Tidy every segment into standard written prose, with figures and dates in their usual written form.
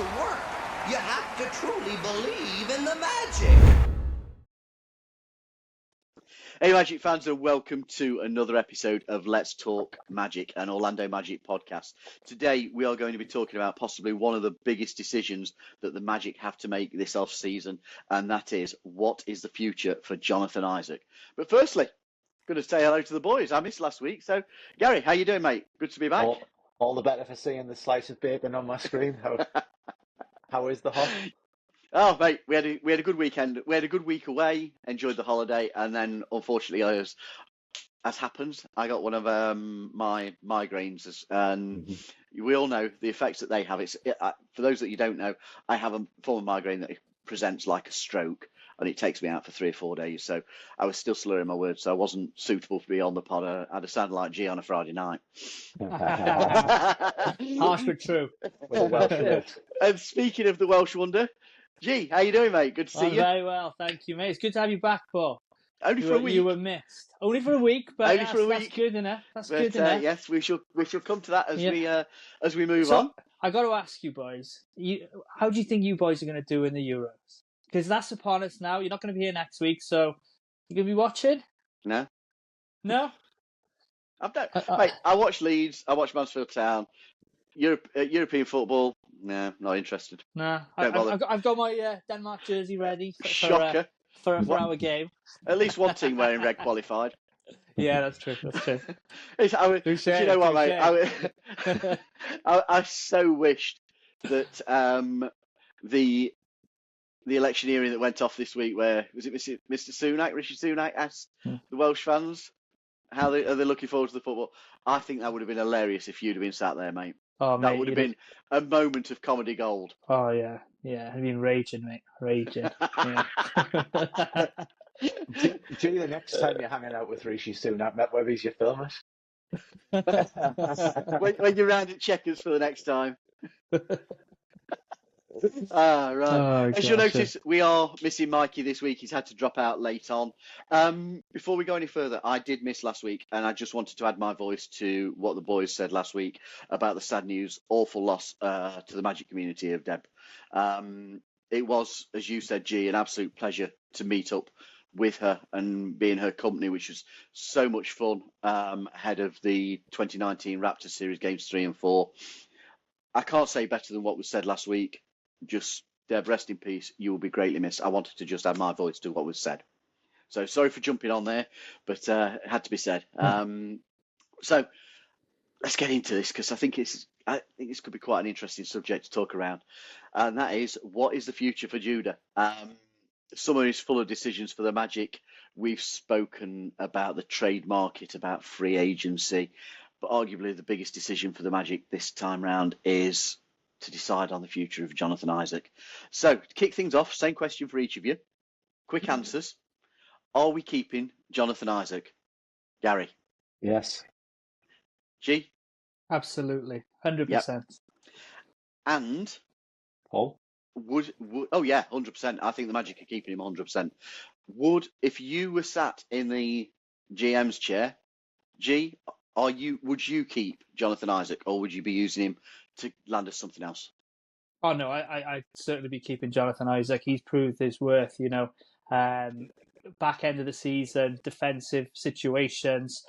to work. You have to truly believe in the magic. Hey Magic fans, and welcome to another episode of Let's Talk Magic, an Orlando Magic podcast. Today we are going to be talking about possibly one of the biggest decisions that the Magic have to make this off-season, and that is, what is the future for Jonathan Isaac? But firstly, I'm going to say hello to the boys. I missed last week, so Gary, how you doing, mate? Good to be back. All the better for seeing the slice of bacon on my screen. How is the hop? Oh, mate, we had a good weekend. We had a good week away, enjoyed the holiday, and then unfortunately, as happens, I got one of my migraines, and we all know the effects that they have. For those that you don't know, I have a form of migraine that presents like a stroke, and it takes me out for 3 or 4 days. So I was still slurring my words, so I wasn't suitable to be on the pod. I'd have sounded like G on a Friday night. Harsh but true. And speaking of the Welsh Wonder, G, how you doing, mate? Good to see you. Very well, thank you, mate. It's good to have you back, Paul. Only for a week. You were missed. Only for a week, but Only for a week. That's good enough. Good enough. Yes, we shall come to that as we move on. I got to ask you, boys. How do you think you boys are going to do in the Euros? Because that's upon us now. You're not going to be here next week, so you're going to be watching. No. Mate, I watch Leeds. I watch Mansfield Town. European football. No, not interested. Nah, I've got my Denmark jersey ready Shocker. for our game. At least one team wearing red qualified. Yeah, that's true. You know what, mate? I so wished that the electioneering that went off this week, where was it Mr. Sunak, Rishi Sunak, asked the Welsh fans how are they looking forward to the football. I think that would have been hilarious if you'd have been sat there, mate. Oh, that would have been a moment of comedy gold. Oh, yeah. I've been raging, mate. Raging. Yeah. Gee, the next time you're hanging out with Rishi Sunak, whether he's your film it. when you're round at Checkers for the next time. Right. Oh, as you'll notice, we are missing Mikey this week. He's had to drop out late on. Before we go any further, I did miss last week, and I just wanted to add my voice to what the boys said last week about the sad news, awful loss to the Magic community of Deb. It was, as you said, G, an absolute pleasure to meet up with her and be in her company, which was so much fun ahead of the 2019 Raptors series games 3 and 4. I can't say better than what was said last week. Just, Deb, rest in peace. You will be greatly missed. I wanted to just add my voice to what was said. So sorry for jumping on there, but it had to be said. So let's get into this, because I think this could be quite an interesting subject to talk around. And that is, what is the future for Judah? Summer is full of decisions for the Magic. We've spoken about the trade market, about free agency, but arguably the biggest decision for the Magic this time round is to decide on the future of Jonathan Isaac. So, to kick things off, same question for each of you. Quick answers. Are we keeping Jonathan Isaac? Gary? Yes. G? Absolutely. 100%. Yep. And? Paul? Oh, yeah, 100%. I think the Magic are keeping him 100%. If you were sat in the GM's chair, G, would you keep Jonathan Isaac, or would you be using him to land us something else? Oh, no, I'd certainly be keeping Jonathan Isaac. He's proved his worth, back end of the season, defensive situations.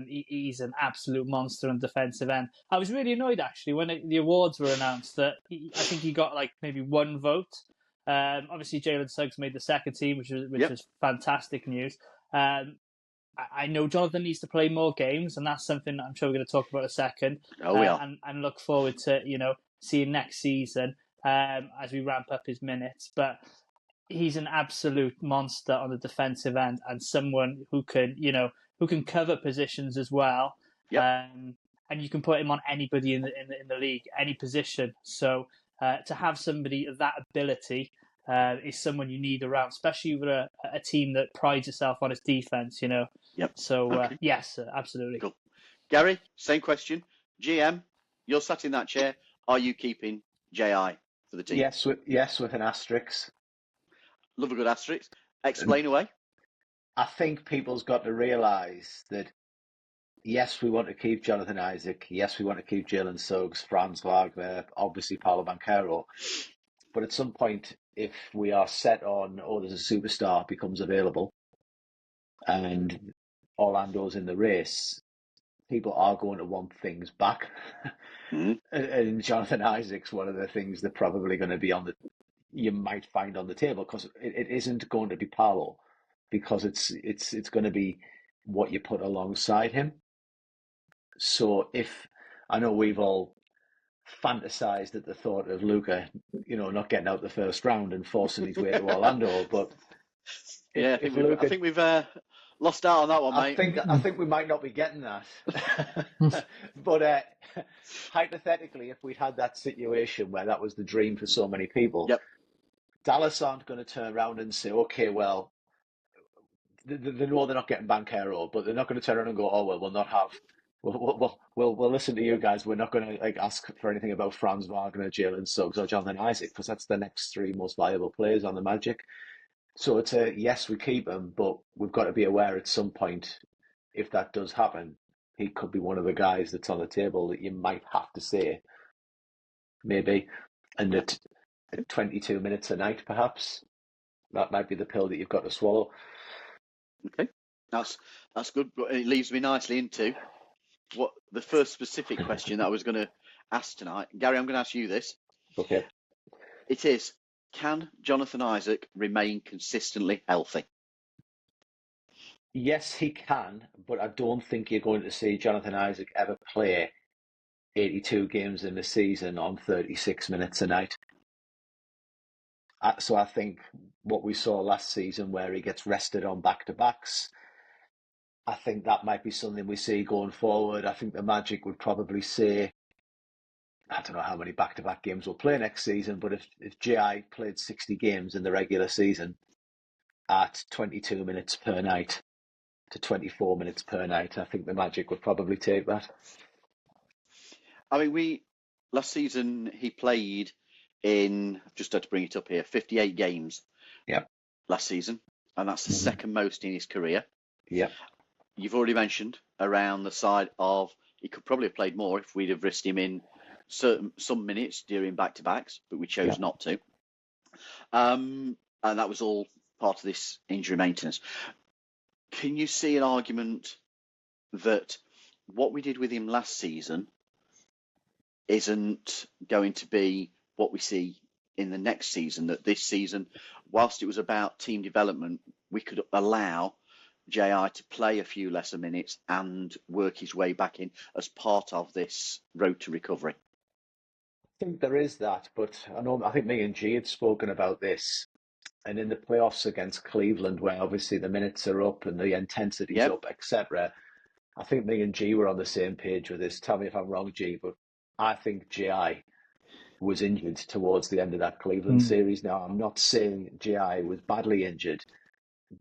He's an absolute monster on defensive end. I was really annoyed, actually, when the awards were announced that I think he got maybe one vote. Obviously, Jalen Suggs made the second team, which was fantastic news. I know Jonathan needs to play more games, and that's something I'm sure we're going to talk about in a second. Oh, we are. And look forward to seeing next season as we ramp up his minutes. But he's an absolute monster on the defensive end, and someone who can cover positions as well. Yep. And you can put him on anybody in the league, any position. So to have somebody of that ability is someone you need around, especially with a team that prides itself on its defense, Yep. So, okay. Yes, absolutely. Cool. Gary, same question. GM, you're sat in that chair. Are you keeping JI for the team? Yes, with an asterisk. Love a good asterisk. Explain away. I think people's got to realise that yes, we want to keep Jonathan Isaac. Yes, we want to keep Jalen Suggs, Franz Wagner, obviously Paolo Banchero. But at some point, if we are set on, oh, there's a superstar becomes available and Orlando's in the race, people are going to want things back. Mm. And Jonathan Isaac's one of the things they're probably going to be you might find on the table, because it isn't going to be Paolo, because it's going to be what you put alongside him. So if I know we've all fantasized at the thought of Luka, not getting out the first round and forcing his way to Orlando, but Yeah, I think we've lost out on that one, mate. I think we might not be getting that. But hypothetically, if we'd had that situation where that was the dream for so many people, Yep. Dallas aren't going to turn around and say, okay, well, they know they're not getting Banchero, but they're not going to turn around and go, oh, well, we'll not have. We'll listen to you guys. We're not going to ask for anything about Franz Wagner, Jalen Suggs, or Jonathan Isaac, because that's the next three most valuable players on the Magic. So it's yes, we keep him, but we've got to be aware at some point, if that does happen, he could be one of the guys that's on the table that you might have to say, maybe, and at 22 minutes a night, perhaps, that might be the pill that you've got to swallow. Okay, that's good. It leads me nicely into what the first specific question that I was going to ask tonight. Gary, I'm going to ask you this. Okay. It is, can Jonathan Isaac remain consistently healthy? Yes, he can, but I don't think you're going to see Jonathan Isaac ever play 82 games in the season on 36 minutes a night. So I think what we saw last season, where he gets rested on back-to-backs, I think that might be something we see going forward. I think the Magic would probably say, I don't know how many back-to-back games we'll play next season, but if J.I. played 60 games in the regular season at 22 minutes per night to 24 minutes per night, I think the Magic would probably take that. I mean, last season he played in, I've just had to bring it up here, 58 games. Yeah. Last season, and that's the second most in his career. Yeah. You've already mentioned around the side of he could probably have played more if we'd have risked him in some minutes during back-to-backs, but we chose not to. And that was all part of this injury maintenance. Can you see an argument that what we did with him last season isn't going to be what we see in the next season, that this season, whilst it was about team development, we could allow J.I. to play a few lesser minutes and work his way back in as part of this road to recovery? I think there is that, but I think me and G had spoken about this, and in the playoffs against Cleveland, where obviously the minutes are up and the intensity's up, etc., I think me and G were on the same page with this. Tell me if I'm wrong, G, but I think J.I. was injured towards the end of that Cleveland series. Now, I'm not saying J.I. was badly injured.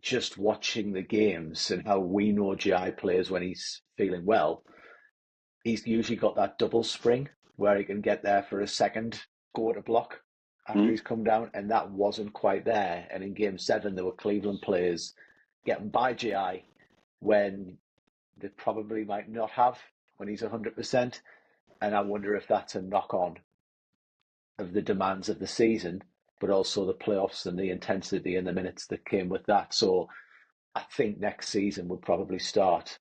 Just watching the games and how we know J.I. plays when he's feeling well, he's usually got that double spring where he can get there for a second, go to block after he's come down, and that wasn't quite there. And in Game 7, there were Cleveland players getting by J.I. when they probably might not have when he's 100%. And I wonder if that's a knock-on of the demands of the season, but also the playoffs and the intensity and the minutes that came with that. So I think next season will probably start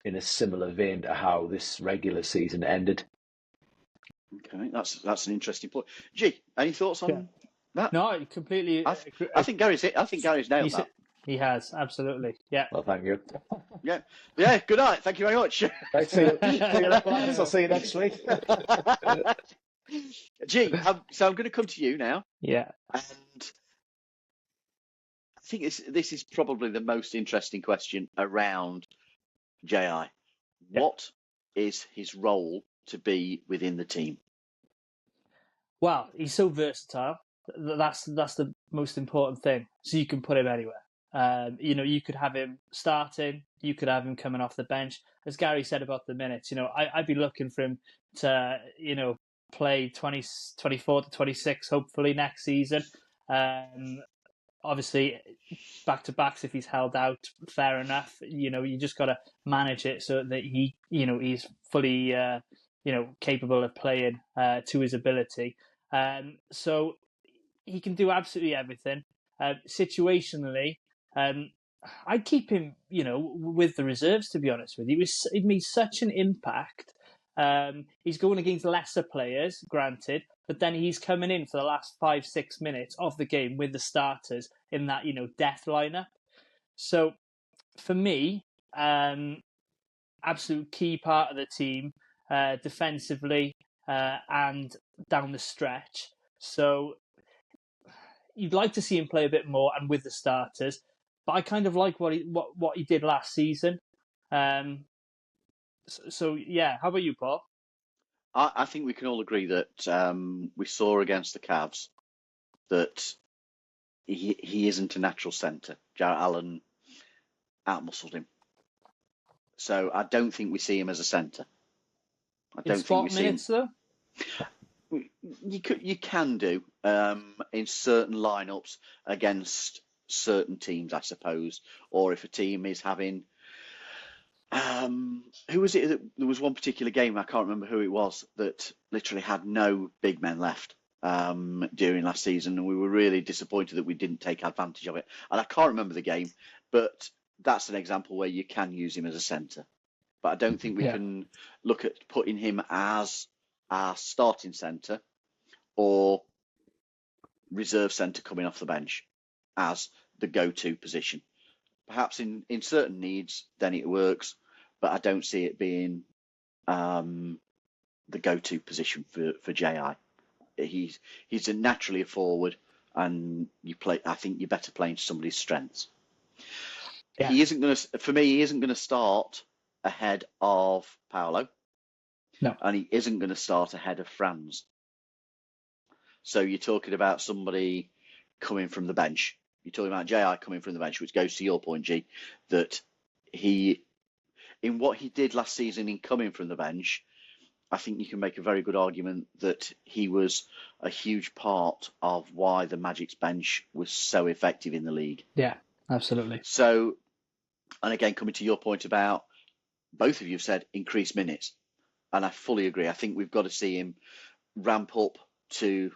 in a similar vein to how this regular season ended. Okay, that's an interesting point. G, any thoughts on that? No, I completely. I think Gary's nailed that. He has, absolutely. Yeah. Well, thank you. Yeah. Good night. Thank you very much. Right, see you later. I'll see you next week. G, so I'm going to come to you now. Yeah. And I think this is probably the most interesting question around J.I. What is his role to be within the team? Well, he's so versatile. That's the most important thing. So you can put him anywhere. You could have him starting. You could have him coming off the bench. As Gary said about the minutes, I'd be looking for him to, play 24 to 26, hopefully next season. obviously, back-to-backs, if he's held out, fair enough. You just got to manage it so that he's fully, capable of playing to his ability. So he can do absolutely everything. Situationally, I'd keep him, with the reserves, to be honest with you. It made such an impact. He's going against lesser players, granted, but then he's coming in for the last 5-6 minutes of the game with the starters in that, death lineup. So for me, absolute key part of the team, defensively and down the stretch. So you'd like to see him play a bit more and with the starters, but I kind of like what he did last season. So yeah, how about you, Paul? I think we can all agree that we saw against the Cavs that he isn't a natural centre. Jarrett Allen outmuscled him. So I don't think we see him as a centre. I don't think we see him. Though? You can do in certain lineups against certain teams, I suppose, or if a team is having. Who was it? There was one particular game, I can't remember who it was, that literally had no big men left during last season, and we were really disappointed that we didn't take advantage of it. And I can't remember the game, but that's an example where you can use him as a centre. But I don't think we can look at putting him as our starting centre or reserve centre coming off the bench as the go-to position. Perhaps in certain needs, then it works, but I don't see it being the go-to position for JI. He's naturally a forward, and I think you're better playing to somebody's strengths. Yeah. He isn't going to start ahead of Paolo. No. And he isn't going to start ahead of Franz. So you're talking about somebody coming from the bench. You're talking about JI coming from the bench, which goes to your point, G, that in what he did last season in coming from the bench, I think you can make a very good argument that he was a huge part of why the Magic's bench was so effective in the league. Yeah, absolutely. So, and again, coming to your point about, both of you have said increased minutes, and I fully agree. I think we've got to see him ramp up to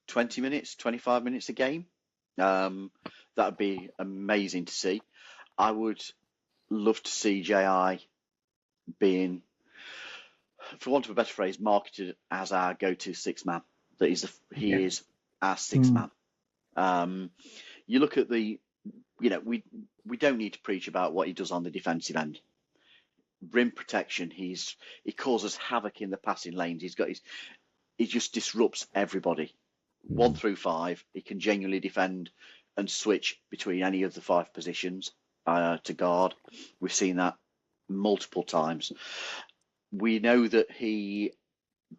20 minutes, 25 minutes a game. That would be amazing to see. I would love to see JI being, for want of a better phrase, marketed as our go-to sixth man. That he is our sixth man. You look at we don't need to preach about what he does on the defensive end. Rim protection, he causes havoc in the passing lanes. He just disrupts everybody. 1 through 5, he can genuinely defend and switch between any of the 5 positions to guard. We've seen that multiple times. We know that he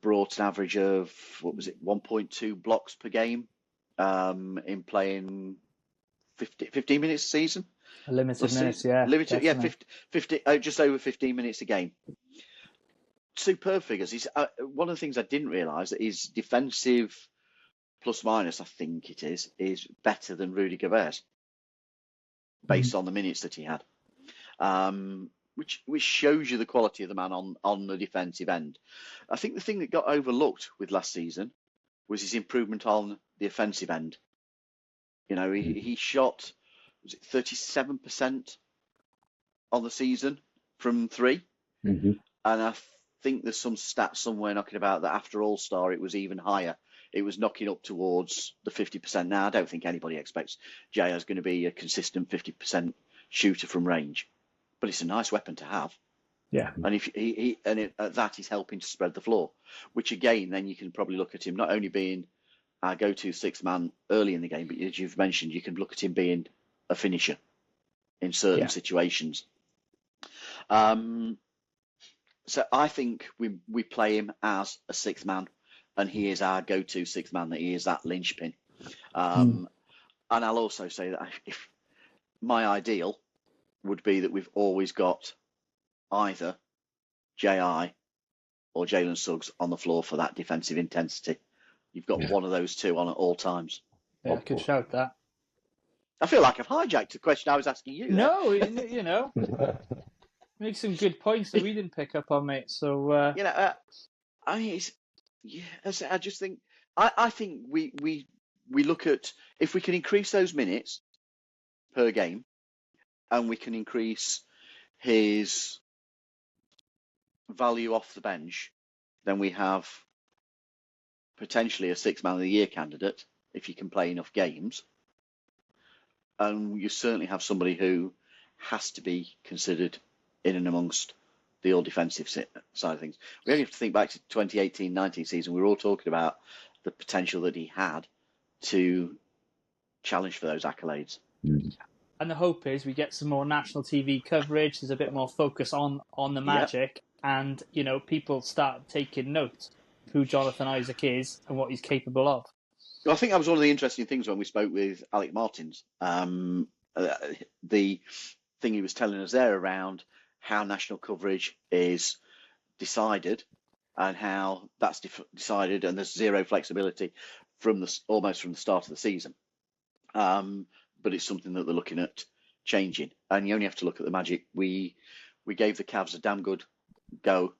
brought an average of 1.2 blocks per game in playing 15 minutes a season. Limited minutes, yeah. Limited, definitely. 50, just over 15 minutes a game. Superb figures. He's one of the things I didn't realise that his defensive plus minus, I think it is better than Rudy Gobert, based on the minutes that he had, which shows you the quality of the man on the defensive end. I think the thing that got overlooked with last season was his improvement on the offensive end. He shot, was it 37% on the season from 3? Mm-hmm. And I think there's some stats somewhere knocking about that after All-Star it was even higher. It was knocking up towards the 50%. Now, I don't think anybody expects J.R. is going to be a consistent 50% shooter from range, but it's a nice weapon to have. Yeah. And at that, he's helping to spread the floor, which again, then you can probably look at him not only being our go-to sixth man early in the game, but as you've mentioned, you can look at him being a finisher in certain situations. So I think we play him as a sixth man, and he is our go-to sixth man, that he is that linchpin. And I'll also say that if my ideal would be that we've always got either J.I. or Jalen Suggs on the floor for that defensive intensity. You've got one of those two on at all times. Yeah, good shout that. I feel like I've hijacked the question I was asking you. No, you know, make some good points that we didn't pick up on, mate. So I mean, I just think I think we look at if we can increase those minutes per game, and we can increase his value off the bench, then we have potentially a Six Man of the Year candidate if you can play enough games, and you certainly have somebody who has to be considered in and amongst the all-defensive side of things. We only have to think back to 2018-19 season. We were all talking about the potential that he had to challenge for those accolades. And the hope is we get some more national TV coverage. There's a bit more focus on the Magic, and people start taking note of who Jonathan Isaac is and what he's capable of. Well, I think that was one of the interesting things when we spoke with Alec Martins. The thing he was telling us there around how national coverage is decided and how that's decided, and there's zero flexibility almost from the start of the season. But it's something that they're looking at changing. And you only have to look at the Magic. We gave the Cavs a damn good go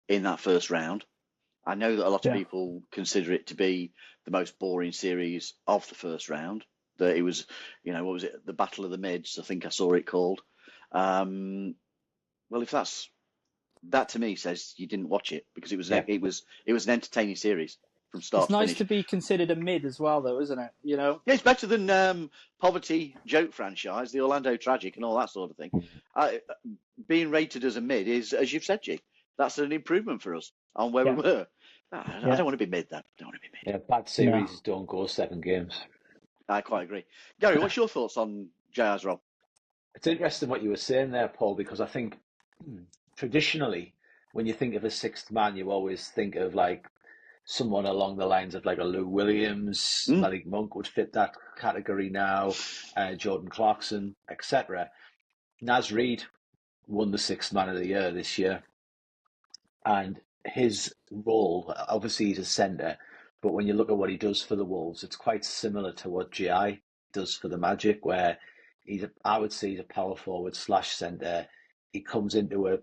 in that first round. I know that a lot of people consider it to be the most boring series of the first round. That it was, what was it? The Battle of the Mids, I think I saw it called. Well, if that to me says you didn't watch it, because it was an entertaining series from start to finish. It's nice to be considered a mid as well, though, isn't it? Yeah, it's better than Poverty Joke Franchise, the Orlando Tragic, and all that sort of thing. Being rated as a mid is, as you've said, G, that's an improvement for us on where we were. I don't want to be mid, though. I don't want to be mid. Yeah, bad series don't go 7 games. I quite agree. Gary, what's your thoughts on J.R.'s role? It's interesting what you were saying there, Paul, because I think traditionally, when you think of a sixth man, you always think of like someone along the lines of like a Lou Williams. Malik Monk would fit that category now, Jordan Clarkson, etc. Naz Reid won the Sixth Man of the Year this year, and his role, obviously he's a centre, but when you look at what he does for the Wolves, it's quite similar to what G.I. does for the Magic, where I would say he's a power forward / centre. He comes onto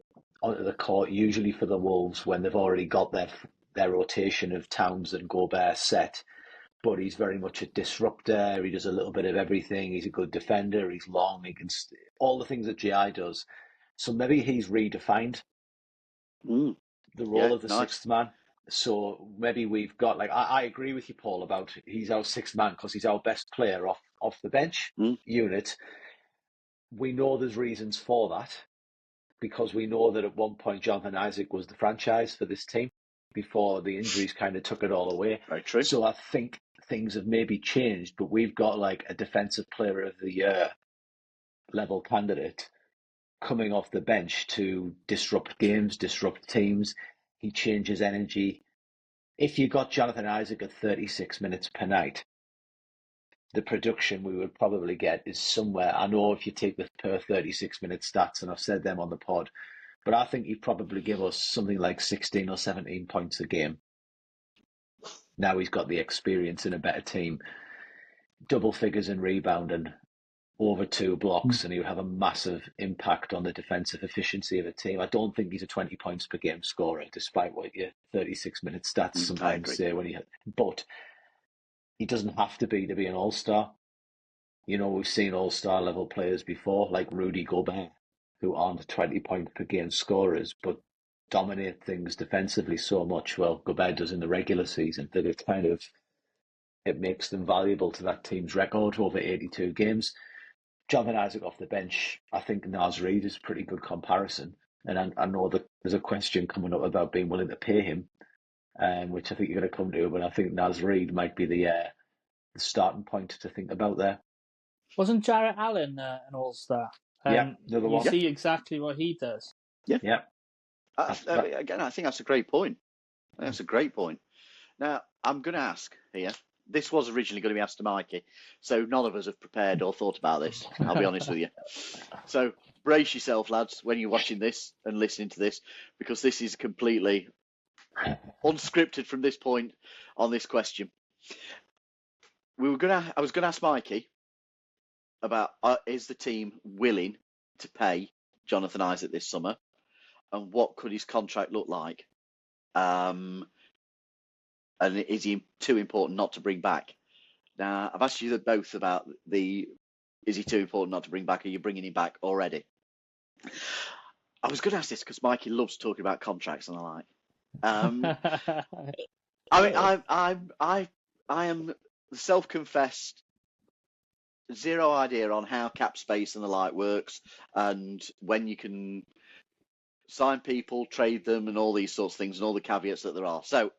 the court usually for the Wolves when they've already got their rotation of Towns and Gobert set, but he's very much a disruptor. He does a little bit of everything. He's a good defender. He's long. He can all the things that G.I. does. So maybe he's redefined the role of the sixth man. So maybe we've got, like, I agree with you, Paul, about he's our sixth man because he's our best player off the bench unit. We know there's reasons for that, because we know that at one point Jonathan Isaac was the franchise for this team before the injuries kind of took it all away. Very true. So I think things have maybe changed, but we've got like a defensive player of the year level candidate coming off the bench to disrupt games, disrupt teams. He changes energy. If you got Jonathan Isaac at 36 minutes per night, the production we would probably get is somewhere. I know if you take the per 36-minute stats, and I've said them on the pod, but I think he'd probably give us something like 16 or 17 points a game. Now he's got the experience in a better team. Double figures in rebounding, over 2 blocks, and he would have a massive impact on the defensive efficiency of a team. I don't think he's a 20 points per game scorer, despite what your 36-minute stats sometimes say. But he doesn't have to be an all-star. We've seen all-star level players before, like Rudy Gobert, who aren't 20 point per game scorers, but dominate things defensively so much. Well, Gobert does in the regular season, that it makes them valuable to that team's record over 82 games. Jonathan Isaac off the bench, I think Naz Reid is a pretty good comparison. And I know that there's a question coming up about being willing to pay him, which I think you're going to come to, but I think Naz Reid might be the starting point to think about there. Wasn't Jarrett Allen an all-star? Another one. You see exactly what he does. Yeah. Again, I think that's a great point. That's a great point. Now, I'm going to ask here. This was originally going to be asked to Mikey, so none of us have prepared or thought about this, I'll be honest with you. So brace yourself, lads, when you're watching this and listening to this, because this is completely unscripted from this point on this question. I was going to ask Mikey, about is the team willing to pay Jonathan Isaac this summer, and what could his contract look like? And is he too important not to bring back? Now, I've asked you both about is he too important not to bring back? Are you bringing him back already? I was going to ask this because Mikey loves talking about contracts and the like. I mean, I am self-confessed zero idea on how cap space and the like works, and when you can sign people, trade them, and all these sorts of things, and all the caveats that there are. So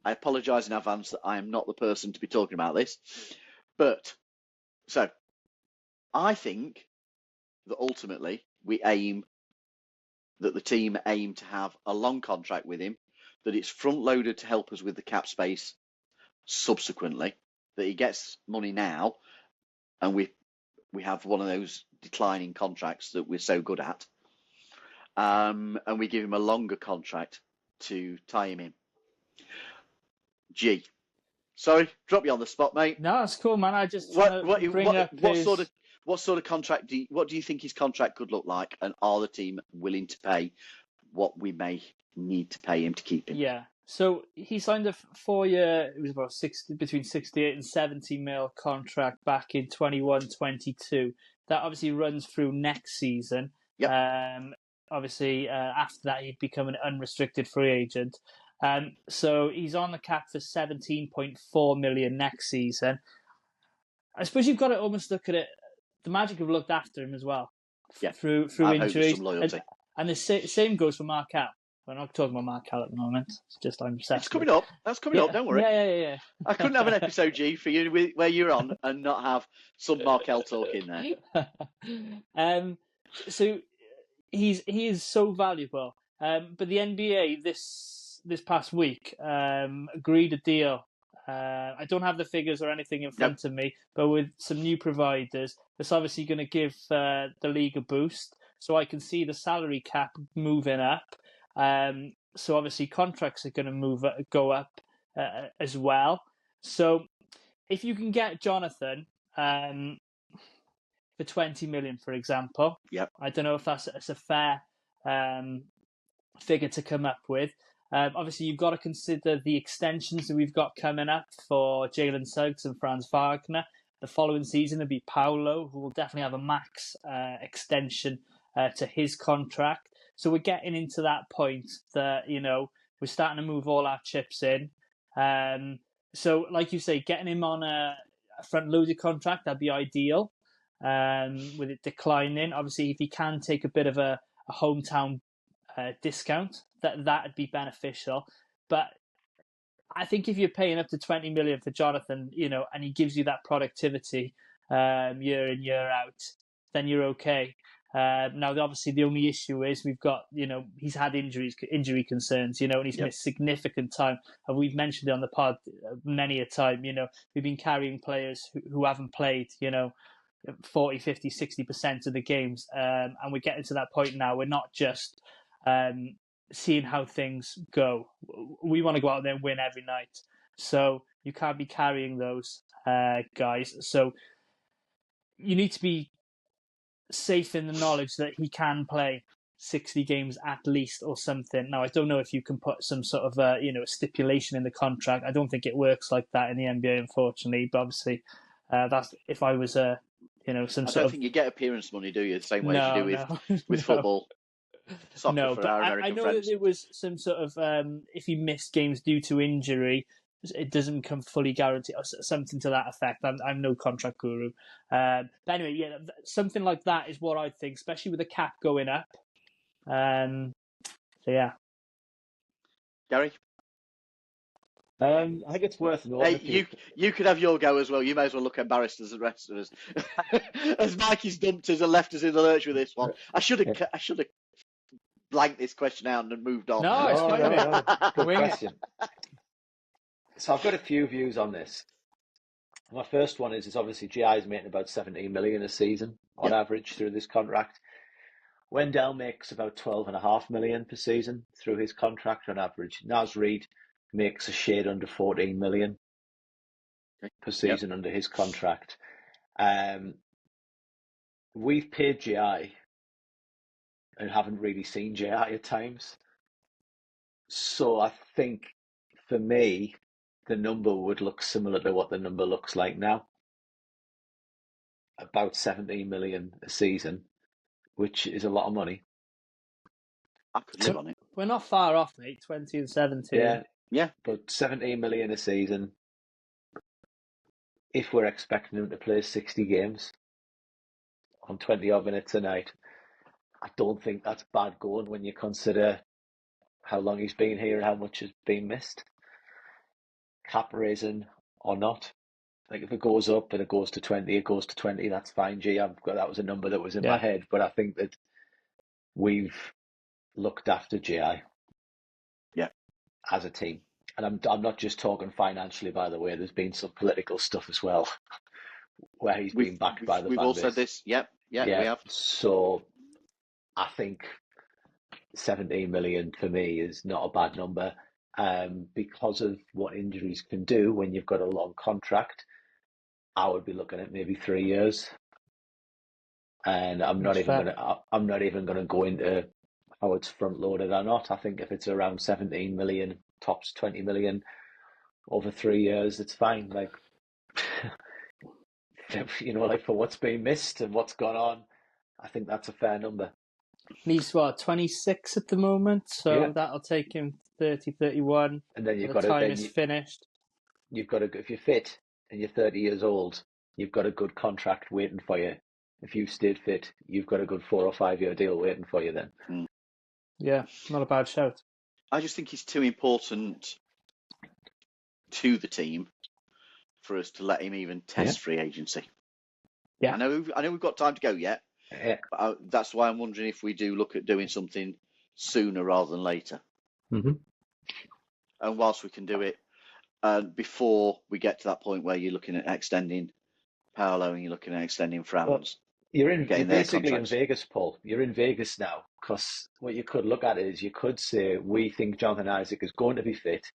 I apologise in advance that I am not the person to be talking about this. But so I think that ultimately that the team aim to have a long contract with him, that it's front loaded to help us with the cap space subsequently, that he gets money now, and we have one of those declining contracts that we're so good at, and we give him a longer contract to tie him in. G, sorry, drop you on the spot, mate. No, that's cool, man. I just what sort of contract what do you think his contract could look like, and are the team willing to pay what we may need to pay him to keep him? Yeah. So he signed a 4-year, it was about between 68 and 70 mil contract back in 21-22. That obviously runs through next season. Yep. Obviously, after that, he'd become an unrestricted free agent. So he's on the cap for 17.4 million next season. I suppose you've got to almost look at it. The Magic have looked after him as well, through injuries. Some loyalty. And the same goes for Markelle. We're not talking about Markelle at the moment. It's just I'm obsessed. It's coming up. That's coming up. Don't worry. Yeah. I couldn't have an episode, G, for you where you're on and not have some Markelle talk in there. So he is so valuable. But the NBA this past week agreed a deal. I don't have the figures or anything in front of me, but with some new providers, that's obviously going to give the league a boost. So I can see the salary cap moving up. So obviously contracts are going to go up as well. So if you can get Jonathan for 20 million, for example, I don't know if that's a fair figure to come up with. Obviously, you've got to consider the extensions that we've got coming up for Jalen Suggs and Franz Wagner. The following season will be Paolo, who will definitely have a max extension to his contract. So we're getting into that point that, we're starting to move all our chips in. So, like you say, getting him on a front-loaded contract, that'd be ideal. With it declining, obviously, if he can take a bit of a hometown discount, that'd be beneficial. But I think if you're paying up to 20 million for Jonathan, and he gives you that productivity year in, year out, then you're okay. Now, obviously, the only issue is we've got, he's had injury concerns, and he's missed significant time. And we've mentioned it on the pod many a time, we've been carrying players who haven't played, 40, 50, 60% of the games. And we're getting to that point now. We're not just seeing how things go. We want to go out there and win every night. So you can't be carrying those guys. So you need to be safe in the knowledge that he can play 60 games at least or something. Now, I don't know if you can put some sort of a stipulation in the contract. I don't think it works like that in the NBA, unfortunately. But obviously, that's if I was I don't think you get appearance money, do you? The same way as you do with football. Soccer no, for but our American I know friends. that it was some sort of if he missed games due to injury, it doesn't become fully guaranteed or something to that effect. I'm no contract guru. But anyway, something like that is what I think, especially with the cap going up. So yeah. Gary? I think it's worth noting. Hey, you could have your go as well. You may as well look embarrassed as the rest of us. As Mikey's dumped us and left us in the lurch with this one. I should have blanked this question out and moved on. No, it's fine. No. Good question. So I've got a few views on this. My first one is obviously GI is making about 17 million a season on average through this contract. Wendell makes about 12.5 million per season through his contract on average. Naz Reid makes a shade under 14 million per season under his contract. we've paid GI and haven't really seen GI at times. So I think for me, the number would look similar to what the number looks like now. About 17 million a season, which is a lot of money. I could live on it. We're not far off, mate. 20 and 17. Yeah. But 17 million a season, if we're expecting him to play 60 games on 20 odd minutes a night, I don't think that's bad going when you consider how long he's been here and how much has been missed. Cap raising or not. Like if it goes up and it goes to 20, it goes to 20, that's fine. That was a number that was in my head, but I think that we've looked after GI as a team. And I'm not just talking financially, by the way. There's been some political stuff as well, where he's been backed by the fan base. We've all said this. Yep, we have. So I think 17 million for me is not a bad number, because of what injuries can do when you've got a long contract. I would be looking at maybe 3 years, and I'm not even going to go into how it's front loaded or not. I think if it's around 17 million, tops 20 million over 3 years, it's fine. Like, like for what's been missed and what's gone on, I think that's a fair number. He's 26 at the moment, so that'll take him 30, 31. And then you've got to time is finished. You've got to, if you're fit and you're 30 years old, you've got a good contract waiting for you. If you've stayed fit, you've got a good 4 or 5 year deal waiting for you then. Yeah, not a bad shout. I just think he's too important to the team for us to let him even test free agency. Yeah, I know we've got time to go yet. Yeah. But that's why I'm wondering if we do look at doing something sooner rather than later. Mm-hmm. And whilst we can do it before we get to that point where you're looking at extending Paolo and you're looking at extending Franz. Well, you're basically in Vegas, Paul. You're in Vegas now, because what you could look at is you could say, we think Jonathan Isaac is going to be fit.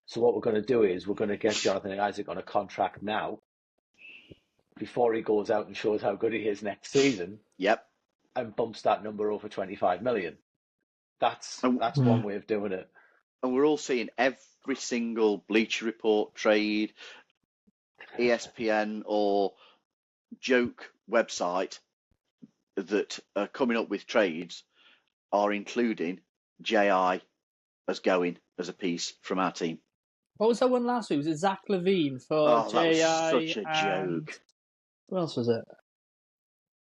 So what we're going to do is we're going to get Jonathan Isaac on a contract now before he goes out and shows how good he is next season. Yep. And bumps that number over 25 million. That's one way of doing it. And we're all seeing every single Bleacher Report trade, ESPN or joke website that are coming up with trades are including JI as going as a piece from our team. What was that one last week? Was it Zach Levine for JI? That was such a joke. What else was it?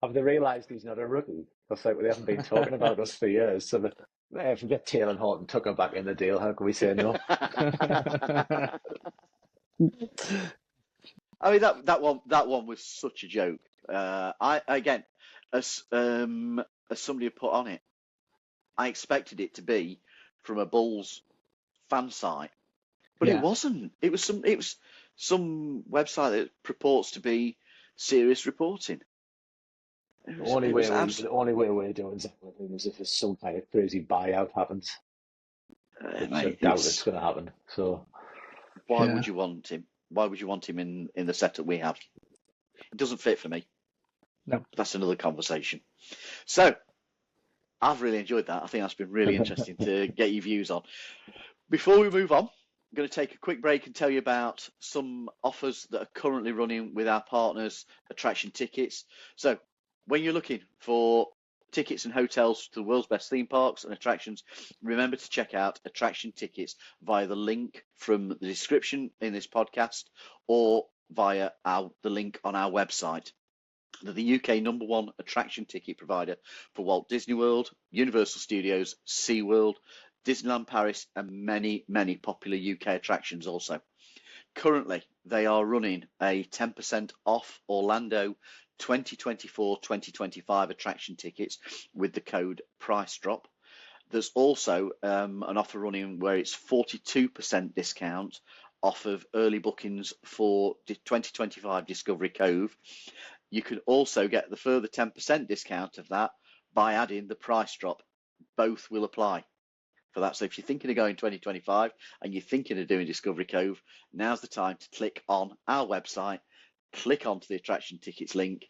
Have they realised he's not a rookie? Because they haven't been talking about us for years. So if we get Taylor Horton Tucker back in the deal, how can we say no? I mean that one was such a joke. As somebody put on it, I expected it to be from a Bulls fan site, but it wasn't. It was some website that purports to be serious reporting. The only way we're doing something is if there's some kind of crazy buyout happens. I doubt it's going to happen. So why would you want him? Why would you want him in the setup we have? It doesn't fit for me. No. That's another conversation. So I've really enjoyed that. I think that's been really interesting to get your views on. Before we move on, I'm going to take a quick break and tell you about some offers that are currently running with our partners, Attraction Tickets. So when you're looking for tickets and hotels to the world's best theme parks and attractions, remember to check out Attraction Tickets via the link from the description in this podcast or via the link on our website. They're the UK #1 attraction ticket provider for Walt Disney World, Universal Studios, SeaWorld, Disneyland Paris, and many, many popular UK attractions also. Currently, they are running a 10% off Orlando 2024-2025 attraction tickets with the code Price Drop. There's also an offer running where it's 42% discount off of early bookings for 2025 Discovery Cove. You can also get the further 10% discount of that by adding the Price Drop. Both will apply for that. So if you're thinking of going 2025 and you're thinking of doing Discovery Cove, now's the time to click on our website, click onto the attraction tickets link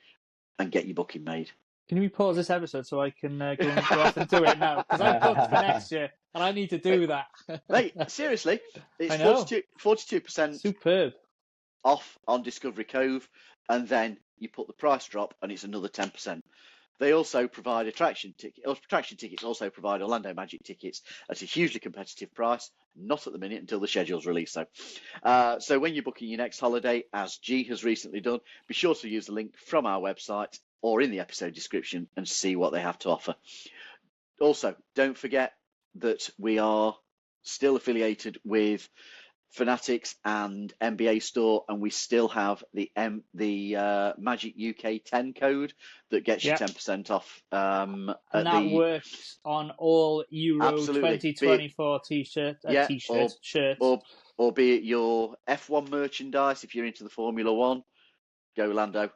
and get your booking made. Can we pause this episode so I can go off and do it now? Because I'm booked for next year and I need to do that. Mate, seriously, it's I know. 42% Superb. off on Discovery Cove, and then you put the price drop and it's another 10%. They also provide attraction tickets. Attraction tickets also provide Orlando Magic tickets at a hugely competitive price. Not at the minute until the schedule's released, though. So when you're booking your next holiday, as G has recently done, be sure to use the link from our website or in the episode description and see what they have to offer. Also, don't forget that we are still affiliated with Fanatics and NBA Store, and we still have the Magic UK 10 code that gets you 10% off. And that works on all Euro 2024 t-shirts, shirts. Or be it your F1 merchandise if you're into the Formula One, go Lando.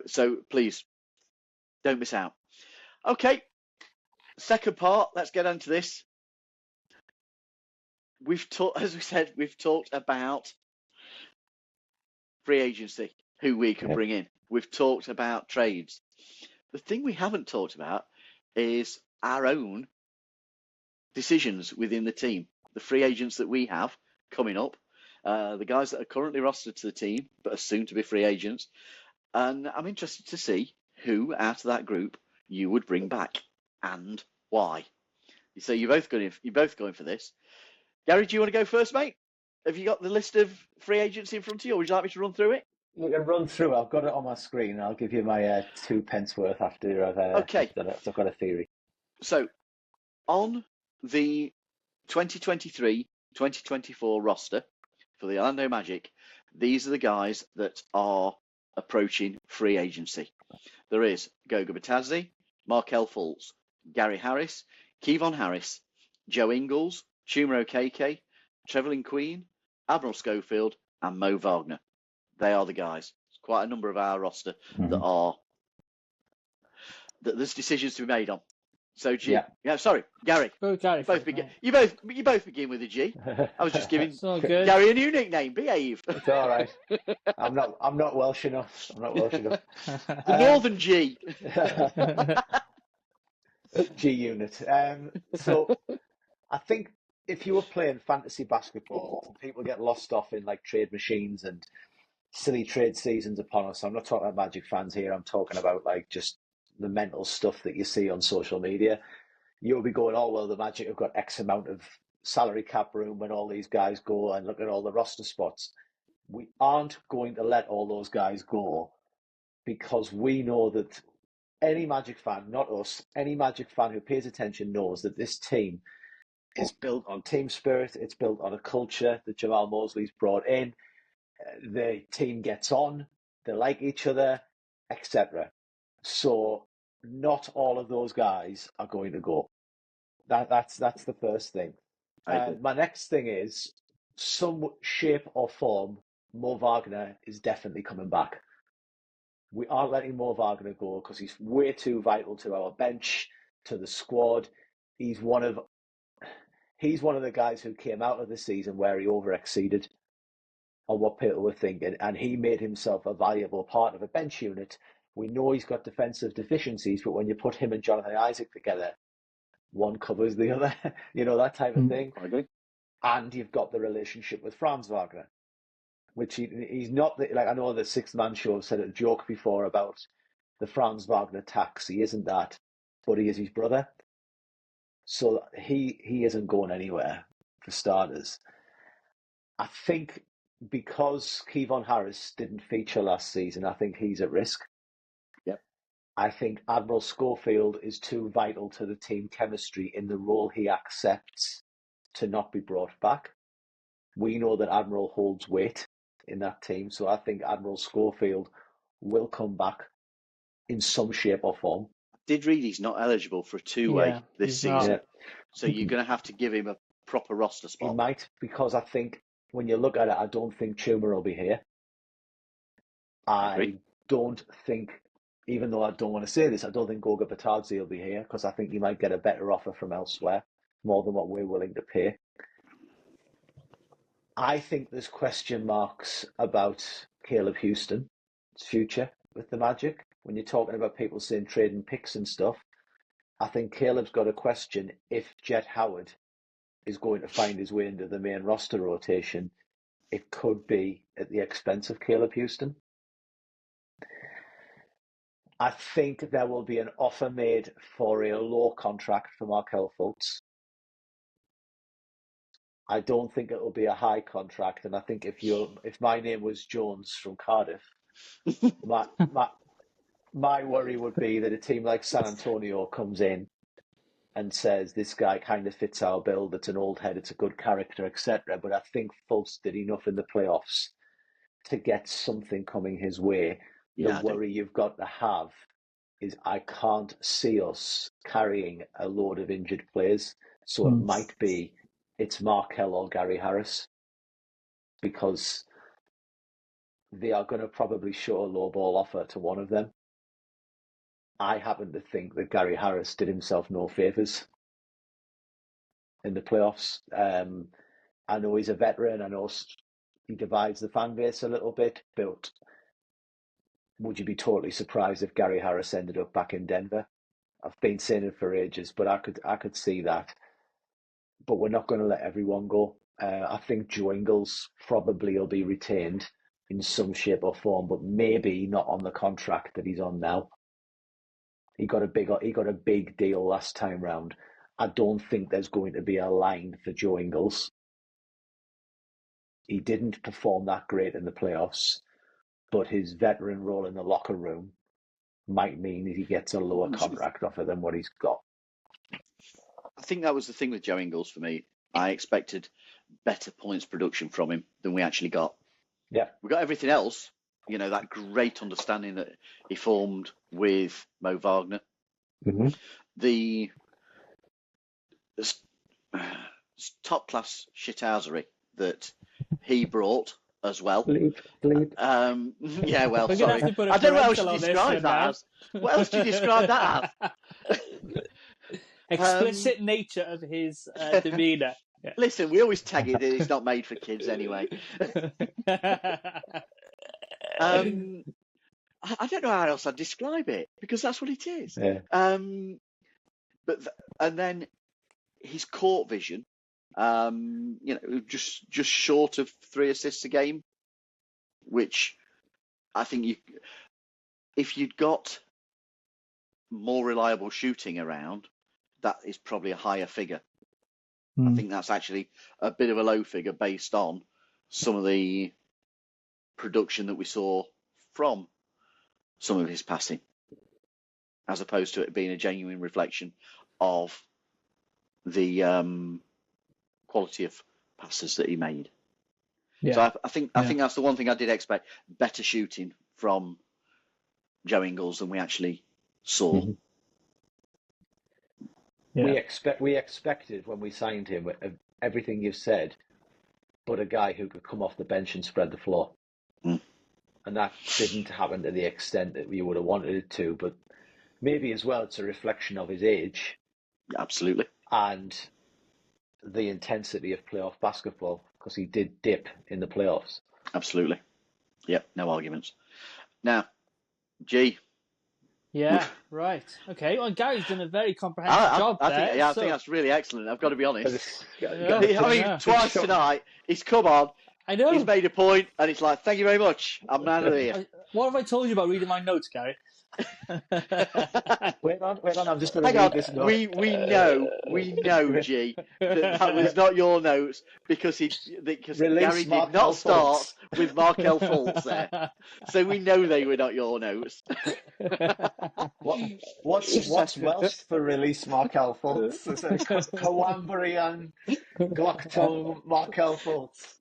So please don't miss out. Okay, second part. Let's get into this. As we said, we've talked about free agency, who we can bring in. We've talked about trades. The thing we haven't talked about is our own decisions within the team. The free agents that we have coming up, the guys that are currently rostered to the team but are soon to be free agents. And I'm interested to see who out of that group you would bring back and why. So you're both going for this. Gary, do you want to go first, mate? Have you got the list of free agents in front of you, or would you like me to run through it? You can run through. I've got it on my screen. I'll give you my 2 pence worth after I've got a theory. So, on the 2023-2024 roster for the Orlando Magic, these are the guys that are approaching free agency. There is Goga Bitadze, Markelle Fultz, Gary Harris, Kevon Harris, Joe Ingles, Chuma Okeke, Trevelyan Queen, Admiral Schofield, and Mo Wagner. They are the guys. It's quite a number of our roster that there's decisions to be made on. So G, sorry, Gary. Oh, Gary. You both begin with a G. I was just giving Gary a new nickname. Behave. It's all right. I'm not Welsh enough. The Northern G. G unit. So I think if you were playing fantasy basketball, people get lost off in like trade machines and silly trade seasons upon us. I'm not talking about Magic fans here. I'm talking about like just the mental stuff that you see on social media. You'll be going, oh, well, the Magic have got X amount of salary cap room when all these guys go, and look at all the roster spots. We aren't going to let all those guys go, because we know that any Magic fan, not us, any Magic fan who pays attention knows that this team is built on team spirit. It's built on a culture that Jamal Mosley's brought in. The team gets on, they like each other, etc. So not all of those guys are going to go. That's the first thing. My next thing is, some shape or form, Mo Wagner is definitely coming back. We aren't letting Mo Wagner go because he's way too vital to our bench, to the squad. He's one of the guys who came out of the season where he over-exceeded on what people were thinking, and he made himself a valuable part of a bench unit. We know he's got defensive deficiencies, but when you put him and Jonathan Isaac together, one covers the other, that type of thing. I agree. And you've got the relationship with Franz Wagner, which he's not, I know the Sixth Man Show said a joke before about the Franz Wagner tax. He isn't that, but he is his brother. So he isn't going anywhere, for starters. I think because Kevon Harris didn't feature last season, I think he's at risk. Yep. I think Admiral Schofield is too vital to the team chemistry in the role he accepts to not be brought back. We know that Admiral holds weight in that team, so I think Admiral Schofield will come back in some shape or form. I did read he's not eligible for a two-way this season. Not. So you're going to have to give him a proper roster spot. He might, because I think when you look at it, I don't think Chuma will be here. I don't think, even though I don't want to say this, I don't think Goga Bitadze will be here, because I think he might get a better offer from elsewhere, more than what we're willing to pay. I think there's question marks about Caleb Houston's future with the Magic. when you're talking about people saying trading picks and stuff, I think Caleb's got a question if Jet Howard is going to find his way into the main roster rotation. It could be at the expense of Caleb Houston. I think there will be an offer made for a low contract for Markelle Fultz. I don't think it will be a high contract, and I think if my name was Jones from Cardiff, my worry would be that a team like San Antonio comes in and says this guy kind of fits our build. It's an old head, it's a good character, etc. But I think Fultz did enough in the playoffs to get something coming his way. The worry you've got to have is I can't see us carrying a load of injured players. So it might be it's Markelle or Gary Harris, because they are going to probably show a low ball offer to one of them. I happen to think that Gary Harris did himself no favours in the playoffs. I know he's a veteran. I know he divides the fan base a little bit, but would you be totally surprised if Gary Harris ended up back in Denver? I've been saying it for ages, but I could see that. But we're not going to let everyone go. I think Joe Ingles probably will be retained in some shape or form, but maybe not on the contract that he's on now. He got a big deal last time round. I don't think there's going to be a line for Joe Ingles. He didn't perform that great in the playoffs, but his veteran role in the locker room might mean he gets a lower contract offer than what he's got. I think that was the thing with Joe Ingles for me. I expected better points production from him than we actually got. Yeah. We got everything else, that great understanding that he formed with Mo Wagner. Mm-hmm. The top-class shithousery that he brought as well. Bleep. Yeah, well, We're sorry. Have to put I don't know how to parental on describe that as. What else do you describe that as? Explicit nature of his demeanour. Yeah. Listen, we always tag it that it's not made for kids anyway. I don't know how else I'd describe it, because that's what it is. Yeah. And then his court vision, just short of 3 assists a game, which I think if you'd got more reliable shooting around, that is probably a higher figure. I think that's actually a bit of a low figure based on some of the production that we saw from some of his passing, as opposed to it being a genuine reflection of the quality of passes that he made. Yeah. So I think that's the one thing I did expect: better shooting from Joe Ingles than we actually saw. Mm-hmm. Yeah. We expected when we signed him everything you've said, but a guy who could come off the bench and spread the floor. And that didn't happen to the extent that we would have wanted it to, but maybe as well it's a reflection of his age. Absolutely. And the intensity of playoff basketball, because he did dip in the playoffs. Absolutely. Yep, no arguments. Now, G. Yeah, right. Okay, well, Gary's done a very comprehensive job there. I think that's really excellent. I've got to be honest. Twice tonight, he's come on. I know. He's made a point, and it's like, thank you very much. I'm out of here. What have I told you about reading my notes, Gary? Wait on. I'm just going to read this note. We know, G, that was not your notes because Gary did not start with Markelle Fultz there, so we know they were not your notes. What's Welsh for release Markelle Fultz? It's a Kawambari Glockton Markelle Fultz.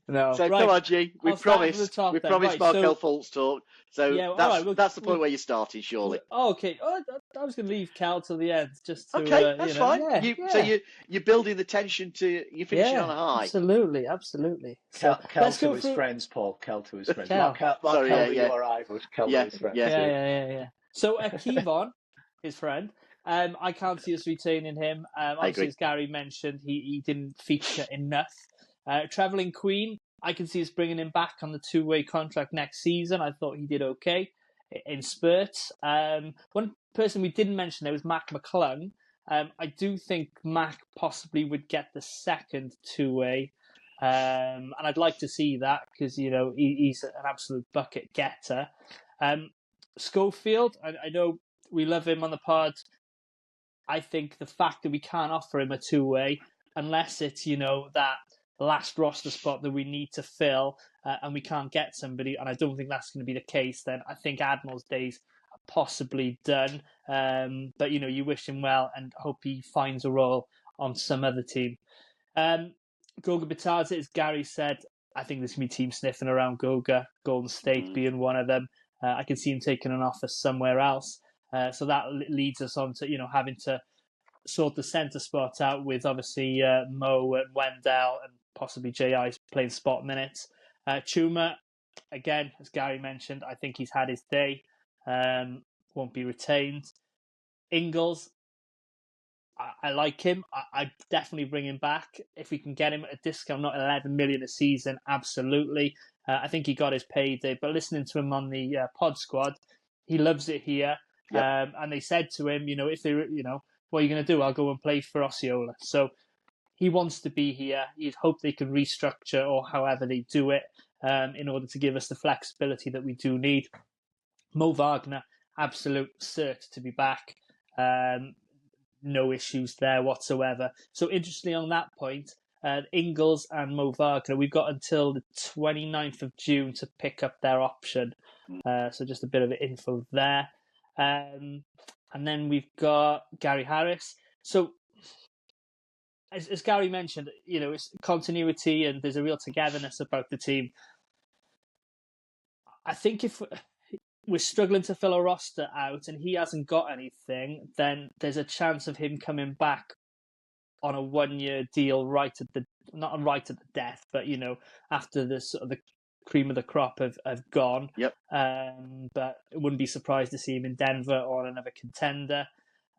No. So right. come on, G. We promised Markelle Fultz talk. So that's the point where you're starting, surely. Okay. I was going to leave Cal till the end, just to. Okay, that's fine. So you're building the tension to you finishing on a high. Absolutely. So, Cal to his friends, Paul. Cal to his friends. Markelle, you are right, but Cal to his friends. Yeah. So Kevon, his friend. I can't see us retaining him. Obviously, as Gary mentioned, he didn't feature enough. Travelling Queen, I can see us bringing him back on the two-way contract next season. I thought he did okay in spurts. One person we didn't mention there was Mac McClung. I do think Mac possibly would get the second two-way. And I'd like to see that because, he's an absolute bucket getter. Schofield, I know we love him on the pod. I think the fact that we can't offer him a two-way, unless it's, that last roster spot that we need to fill and we can't get somebody, and I don't think that's going to be the case, then I think Admiral's days are possibly done. But, you wish him well and hope he finds a role on some other team. Goga Bitadze, as Gary said, I think there's going to be teams sniffing around Goga, Golden State being one of them. I can see him taking an offer somewhere else. So that leads us on to, having to sort the centre spot out with obviously Mo and Wendell and possibly J.I. playing spot minutes. Chuma, again, as Gary mentioned, I think he's had his day. Won't be retained. Ingles, I like him. I'd definitely bring him back. If we can get him at a discount, not 11 million a season, absolutely. I think he got his payday. But listening to him on the pod squad, he loves it here. Yep. And they said to him, if they, what are you going to do? I'll go and play for Osceola. So he wants to be here. You'd hope they can restructure or however they do it in order to give us the flexibility that we do need. Mo Wagner, absolute cert to be back. No issues there whatsoever. So interestingly on that point, Ingles and Mo Wagner, we've got until the 29th of June to pick up their option. So just a bit of info there. And then we've got Gary Harris. So as Gary mentioned, it's continuity and there's a real togetherness about the team. I think if we're struggling to fill a roster out and he hasn't got anything, then there's a chance of him coming back on a 1-year deal not right at the death, but after the sort of the cream of the crop have gone. Yep. But I wouldn't be surprised to see him in Denver or another contender.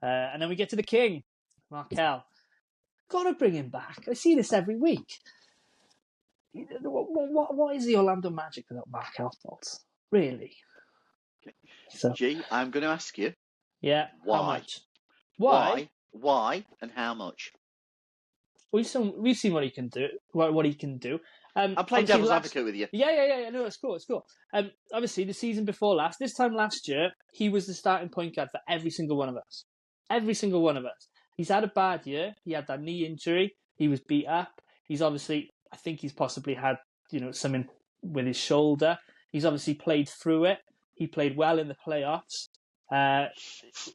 And then we get to the king, Markelle. Got to bring him back. I see this every week. What is the Orlando Magic without Markelle, Fultz? Really? Okay. So, G, I'm going to ask you. Yeah. Why? How much? Why? Why? And how much? We've seen what he can do. What he can do. I'm playing devil's advocate with you. Yeah. No, it's cool. Obviously, the season before last, this time last year, he was the starting point guard for every single one of us. Every single one of us. He's had a bad year. He had that knee injury. He was beat up. He's obviously, I think he's possibly had, something with his shoulder. He's obviously played through it. He played well in the playoffs.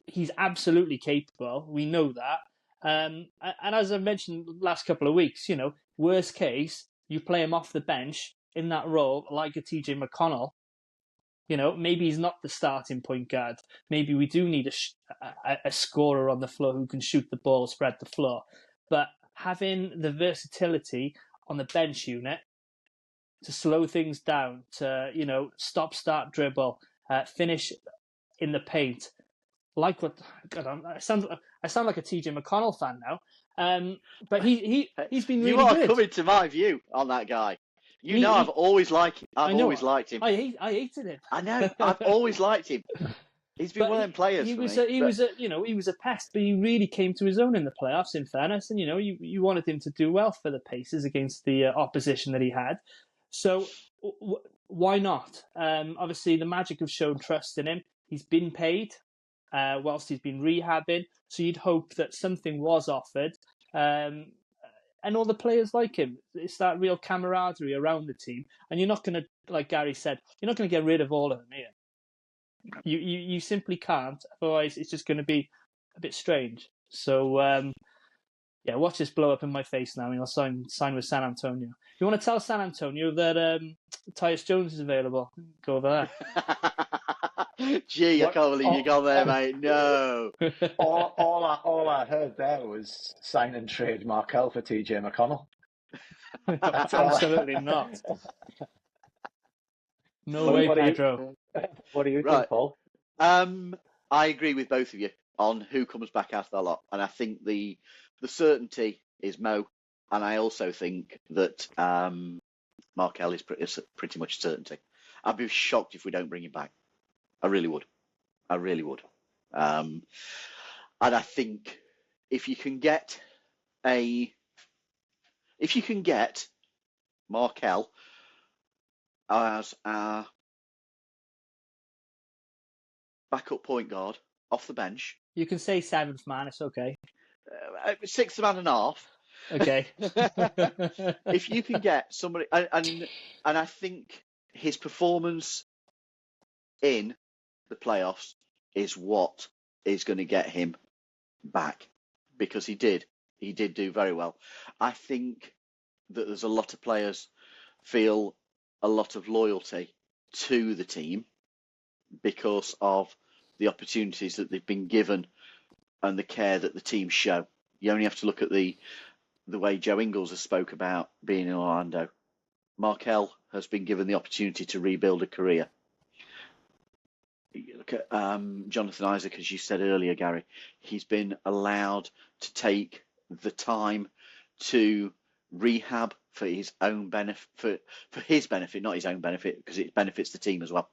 He's absolutely capable. We know that. And as I mentioned last couple of weeks, worst case, you play him off the bench in that role like a TJ McConnell. Maybe he's not the starting point guard. Maybe we do need a scorer on the floor who can shoot the ball, spread the floor. But having the versatility on the bench unit to slow things down, to, stop, start, dribble, finish in the paint. Like what? God, I sound like a TJ McConnell fan now. But he's been really good. You are coming to my view on that guy. I've always liked him. Always liked him. I hated him. I know. I've always liked him. He's been one of them players. He was a pest, but he really came to his own in the playoffs. In fairness, and you wanted him to do well for the Pacers against the opposition that he had. So why not? Obviously, the Magic have shown trust in him. He's been paid whilst he's been rehabbing. So you'd hope that something was offered. And all the players like him. It's that real camaraderie around the team. And you're not going to, like Gary said, you're not going to get rid of all of them here. You simply can't. Otherwise, it's just going to be a bit strange. So, watch this blow up in my face now. And I'll sign with San Antonio. If you want to tell San Antonio that Tyus Jones is available, go over there. Gee, I can't believe you got there, mate. No. all I heard there was sign and trade Markelle for TJ McConnell. Absolutely not. No way, Pedro. What do you think, Paul? I agree with both of you on who comes back after the lot, and I think the certainty is Mo, and I also think that Markelle is pretty much certainty. I'd be shocked if we don't bring him back. I really would. And I think if you can get Markelle as our backup point guard off the bench. You can say seventh man, it's okay. Sixth man and a half. Okay. If you can get somebody, and I think his performance in the playoffs is what is going to get him back, because he did do very well. I think that there's a lot of players feel a lot of loyalty to the team because of the opportunities that they've been given and the care that the team show. You only have to look at the way Joe Ingles has spoke about being in Orlando. Markelle has been given the opportunity to rebuild a career. You look at Jonathan Isaac, as you said earlier, Gary. He's been allowed to take the time to rehab for his own benefit, for his benefit, not his own benefit, because it benefits the team as well.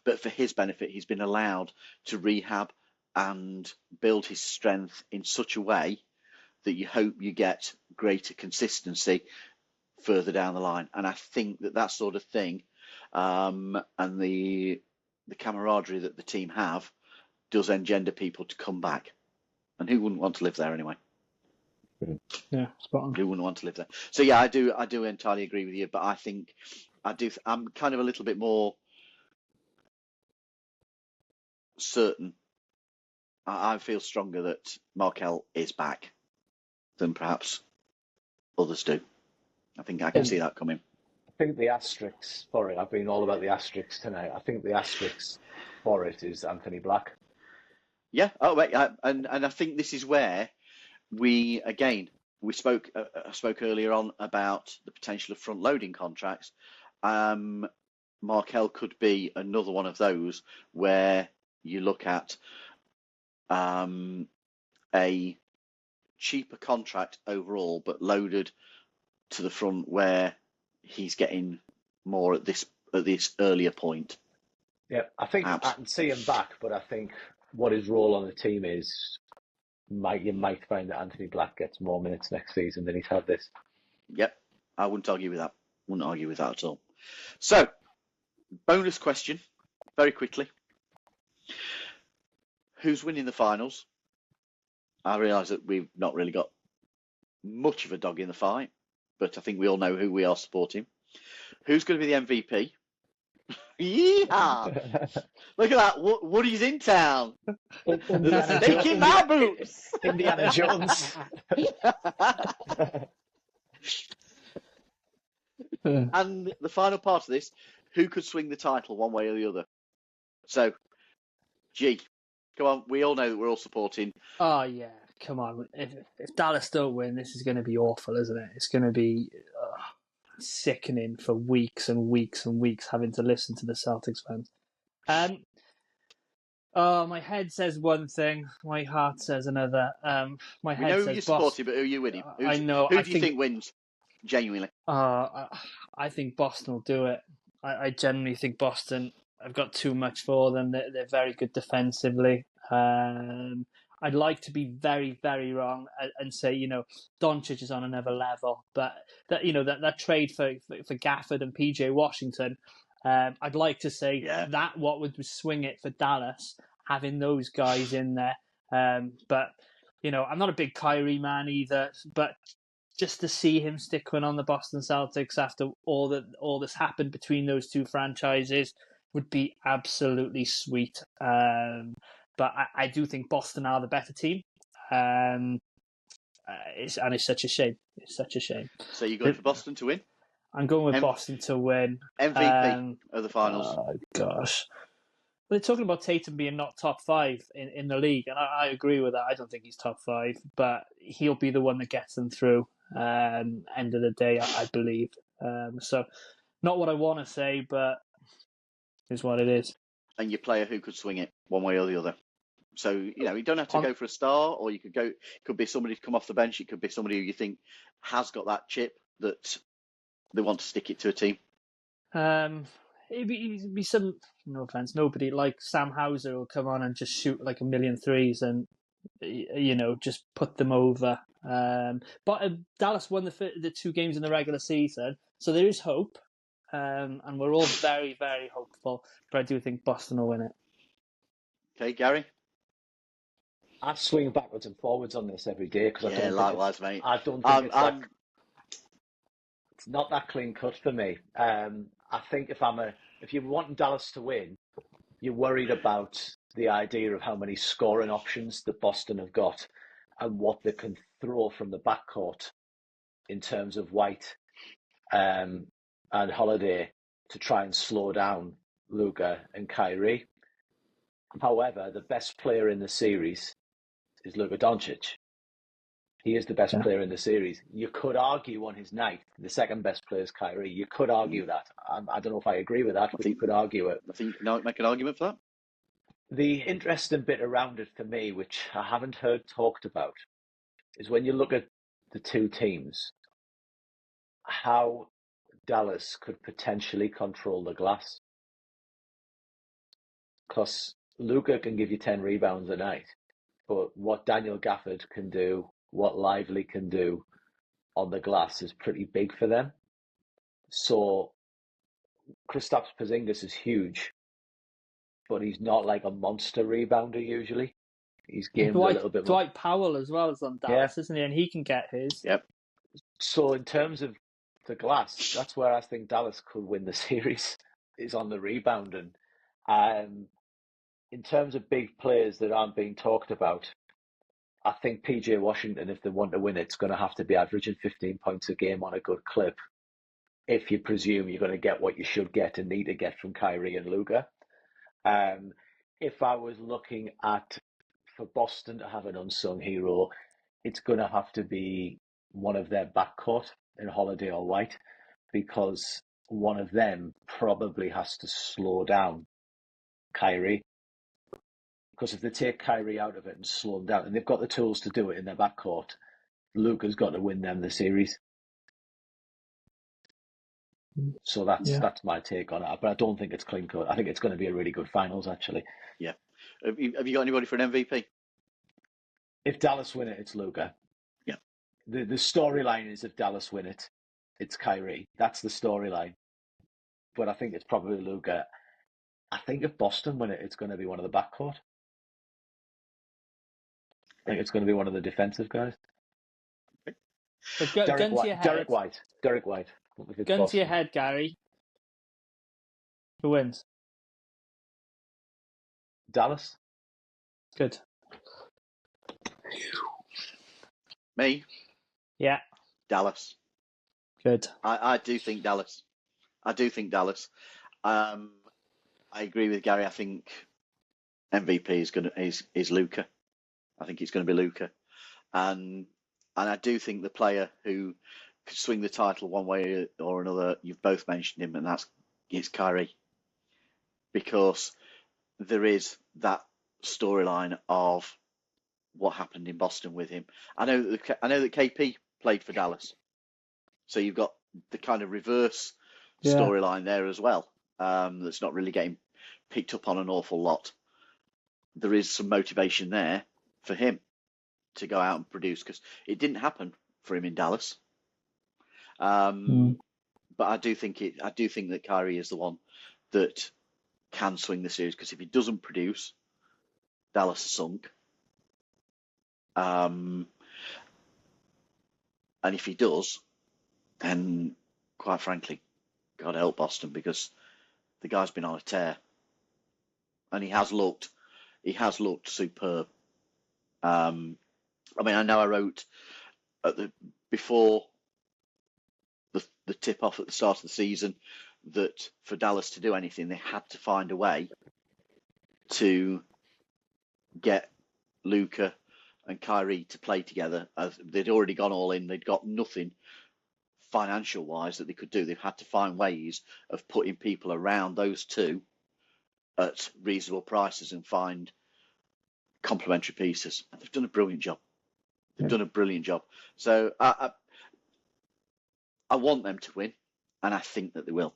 But for his benefit, he's been allowed to rehab and build his strength in such a way that you hope you get greater consistency further down the line. And I think that sort of thing, and the camaraderie that the team have, does engender people to come back. And who wouldn't want to live there anyway? Yeah, spot on. Who wouldn't want to live there? So yeah, I do entirely agree with you. But I think I'm kind of a little bit more certain. I feel stronger that Markelle is back than perhaps others do. I think I can see that coming. I think the asterisks for it, I've been all about the asterisks tonight. I think the asterisks for it is Anthony Black. Yeah. Oh, wait. And I think this is where we spoke earlier on about the potential of front loading contracts. Markelle could be another one of those where you look at a cheaper contract overall, but loaded to the front where he's getting more at this earlier point. Yeah, I think I can see him back, but I think what his role on the team is, you might find that Anthony Black gets more minutes next season than he's had this. Yep, I wouldn't argue with that. Wouldn't argue with that at all. So, bonus question, very quickly. Who's winning the finals? I realise that we've not really got much of a dog in the fight, but I think we all know who we are supporting. Who's going to be the MVP? Yeehaw! Look at that. Woody's in town. There's a snake in my boots. Indiana Jones. And the final part of this, who could swing the title one way or the other? So, G, come on. We all know that we're all supporting. Oh, yeah. Come on. If Dallas don't win, this is going to be awful, isn't it? It's going to be sickening for weeks and weeks and weeks having to listen to the Celtics fans. My head says one thing, my heart says another. My head we know says who you're supporting, but who are you winning? I know. Who do you think wins? Genuinely. I think Boston will do it. I genuinely think Boston have got too much for them. They're very good defensively. I'd like to be very, very wrong and say, Doncic is on another level. But that trade for Gafford and PJ Washington, I'd like to say that what would swing it for Dallas, having those guys in there. But I'm not a big Kyrie man either. But just to see him stick one on the Boston Celtics after all this happened between those two franchises would be absolutely sweet. But I do think Boston are the better team. It's such a shame. It's such a shame. So you're going for Boston to win? I'm going with Boston to win. MVP of the finals. Oh, gosh. They're talking about Tatum being not top 5 in the league, and I agree with that. I don't think he's top 5, but he'll be the one that gets them through. End of the day, I believe. So, not what I want to say, but is what it is. And your player who could swing it one way or the other. So, you don't have to go for a star, or you could be somebody to come off the bench. It could be somebody who you think has got that chip that they want to stick it to a team? It'd be some, no offense, nobody like Sam Hauser will come on and just shoot like a million threes and, just put them over. But Dallas won the 2 games in the regular season, so there is hope. And we're all very, very hopeful. But I do think Boston will win it. Okay, Gary? I swing backwards and forwards on this every day because likewise, mate. I don't think it's not that clean cut for me. I think if you're wanting Dallas to win, you're worried about the idea of how many scoring options that Boston have got and what they can throw from the backcourt in terms of White and Holiday to try and slow down Luka and Kyrie. However, the best player in the series is Luka Doncic. He is the best player in the series. You could argue on his night, the second best player is Kyrie. You could argue that. I don't know if I agree with that, but you could argue it. I think make an argument for that. The interesting bit around it for me, which I haven't heard talked about, is when you look at the two teams, how Dallas could potentially control the glass. Because Luka can give you 10 rebounds a night, but what Daniel Gafford can do, what Lively can do on the glass is pretty big for them. So Kristaps Porzingis is huge, but he's not like a monster rebounder usually. He's gamed a little bit more. Dwight Powell as well is on Dallas, isn't he? And he can get his. Yep. So in terms of the glass, that's where I think Dallas could win the series, is on the rebounding. In terms of big players that aren't being talked about, I think PJ Washington, if they want to win it, it's going to have to be averaging 15 points a game on a good clip, if you presume you're going to get what you should get and need to get from Kyrie and Luka. If I was looking for Boston to have an unsung hero, it's going to have to be one of their backcourt in Holiday or White, because one of them probably has to slow down Kyrie. Because if they take Kyrie out of it and slow him down, and they've got the tools to do it in their backcourt, Luka's got to win them the series. So that's my take on it. But I don't think it's clean cut. I think it's going to be a really good finals, actually. Yeah. Have you got anybody for an MVP? If Dallas win it, it's Luka. Yeah. The storyline is if Dallas win it, it's Kyrie. That's the storyline. But I think it's probably Luka. I think if Boston win it, it's going to be one of the backcourt. I think it's going to be one of the defensive guys. Gun to your head. Derek White. Gun to your head, Gary. Who wins? Dallas. Good. Me? Yeah. Dallas. Good. I do think Dallas. I agree with Gary. I think MVP is Luka. I think it's going to be Luka, and I do think the player who could swing the title one way or another, you've both mentioned him, and it's Kyrie, because there is that storyline of what happened in Boston with him. I know that KP played for Dallas, so you've got the kind of reverse storyline there as well. That's not really getting picked up on an awful lot. There is some motivation there for him to go out and produce, because it didn't happen for him in Dallas. But I do think that Kyrie is the one that can swing the series, because if he doesn't produce, Dallas is sunk. And if he does, then quite frankly, God help Boston, because the guy's been on a tear, and he has looked superb. I mean, I know I wrote before the tip off at the start of the season that for Dallas to do anything, they had to find a way to get Luka and Kyrie to play together. As they'd already gone all in, they'd got nothing financial wise that they could do. They've had to find ways of putting people around those two at reasonable prices and find complementary pieces. And they've done a brilliant job. So I want them to win. and I think that they will.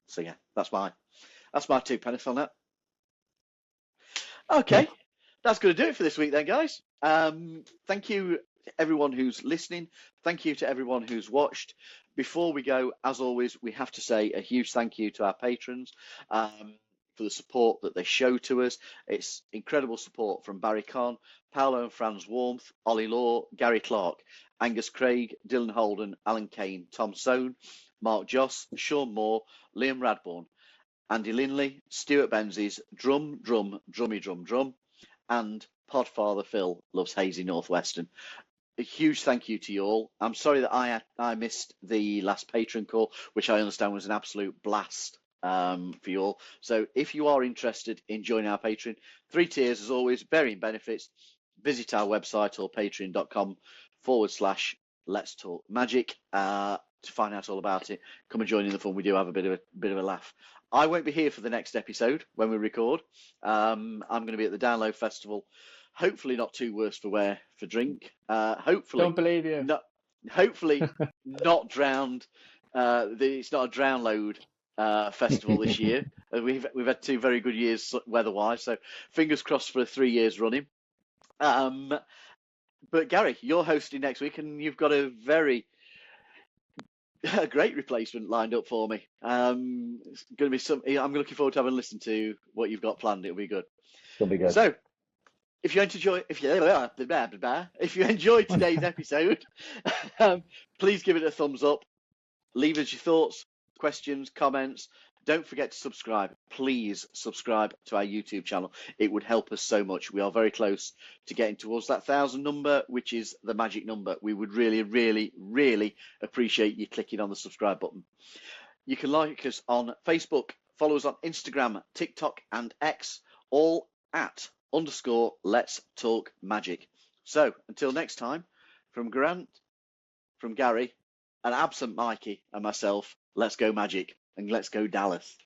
So yeah, that's my 2 pence on that. Okay, that's going to do it for this week then, guys. Thank you to everyone who's listening. Thank you to everyone who's watched. Before we go, as always, we have to say a huge thank you to our patrons for the support that they show to us. It's incredible support from Barry Kahn, Paolo and Franz Warmth, Ollie Law, Gary Clark, Angus Craig, Dylan Holden, Alan Kane, Tom Soane, Mark Joss, Sean Moore, Liam Radbourne, Andy Linley, Stuart Benzies, Drum, Drummy Drum Drum, and Podfather Phil loves Hazy Northwestern. A huge thank you to you all. I'm sorry that I missed the last patron call, which I understand was an absolute blast for you all. So if you are interested in joining our Patreon, 3 tiers as always, varying benefits. Visit our website or patreon.com/Let's Talk Magic to find out all about it. Come and join in the fun. We do have a bit of a laugh. I won't be here for the next episode when we record. I'm going to be at the Download Festival. Hopefully not too worse for wear for drink. Hopefully, Don't believe you. Hopefully not drowned. It's not a drown load festival this year. We've had 2 very good years weather-wise, so fingers crossed for 3 years running. But Gary, you're hosting next week, and you've got a great replacement lined up for me. It's going to be I'm looking forward to having a listen to what you've got planned. It'll be good. It'll be good. So, if you enjoyed today's episode, please give it a thumbs up. Leave us your thoughts, questions, comments. Don't forget to subscribe. Please subscribe to our YouTube channel. It would help us so much. We are very close to getting towards that 1,000 number, which is the magic number. We would really, really, really appreciate you clicking on the subscribe button. You can like us on Facebook, follow us on Instagram, TikTok, and X, all at _Let's Talk Magic. So until next time, from Grant, from Gary, and absent Mikey and myself, let's go Magic and let's go Dallas.